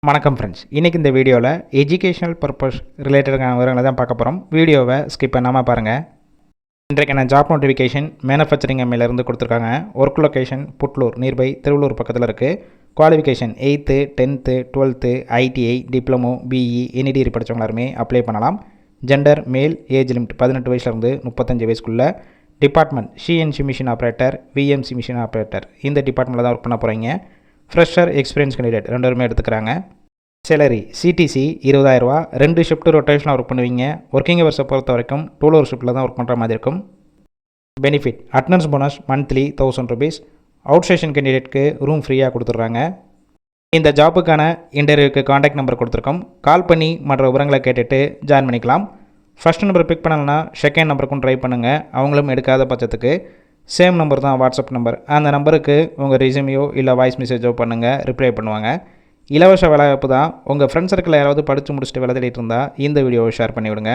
வணக்கம் ஃப்ரெண்ட்ஸ், இன்றைக்கி இந்த வீடியோவில் எஜுகேஷனல் பர்பஸ் ரிலேட்டடான விவரங்களை தான் பார்க்க போகிறோம். வீடியோவை ஸ்கிப் பண்ணாமல் பாருங்கள். இன்றைக்கான ஜாப் நோட்டிஃபிகேஷன் மேனுஃபேக்சரிங் எம்ஏலேருந்து கொடுத்துருக்காங்க. Work location Putlur nearby Tiruvallur பக்கத்தில் இருக்குது. Qualification 8th 10th 12th ITI diploma BE any degree படித்தவங்க எல்லாருமே அப்ளை பண்ணலாம். ஜெண்டர் மேல், ஏஜ் லிமிட் 18 வயசுலேருந்து 35 வயசுக்குள்ளே. Department CNC machine operator, VMC machine operator இந்த டிபார்ட்மெண்ட்டில் தான் ஒர்க் பண்ண போகிறீங்க. ஃப்ரெஷர் எக்ஸ்பீரியன்ஸ் கேண்டிடேட் 2 பேருமே எடுத்துக்கிறாங்க. சேலரி சிடிசி 20,000 ரூபா. 2 ஷிஃப்ட் ரொட்டேஷனாக ஒர்க் பண்ணுவீங்க. ஒர்க்கிங் ஹவர்ஸை பொறுத்த வரைக்கும் 2 hour ஷிஃப்ட்டில் தான் ஒர்க் பண்ணுற மாதிரி இருக்கும். Benefit attendance bonus monthly 1000 rupees. Out station கேண்டிடேட்க்கு ரூம் ஃப்ரீயாக கொடுத்துட்றாங்க. இந்த ஜாப்புக்கான இன்டர்வியூக்கு காண்டாக்ட் நம்பர் கொடுத்துருக்கோம். கால் பண்ணி மற்ற விவரங்களை கேட்டுட்டு ஜாயின் பண்ணிக்கலாம். ஃபஸ்ட் நம்பர் பிக் பண்ணலன்னா செகண்ட் நம்பருக்கும் ட்ரை பண்ணுங்கள். அவங்களும் எடுக்காத பட்சத்துக்கு சேம் நம்பர் தான் வாட்ஸ்அப் நம்பர். அந்த நம்பருக்கு உங்கள் ரெஸ்யூமையோ இல்லை வாய்ஸ் மெசேஜோ பண்ணுங்கள், ரிப்ளை பண்ணுவாங்க. இலவச வேலைவாய்ப்பு தான். உங்கள் ஃப்ரெண்ட்ஸ் சர்க்கிளில் யாராவது படித்து முடிச்சுட்டு வேலை தேடிட்டு இருந்தால் இந்த வீடியோவை ஷேர் பண்ணிவிடுங்க.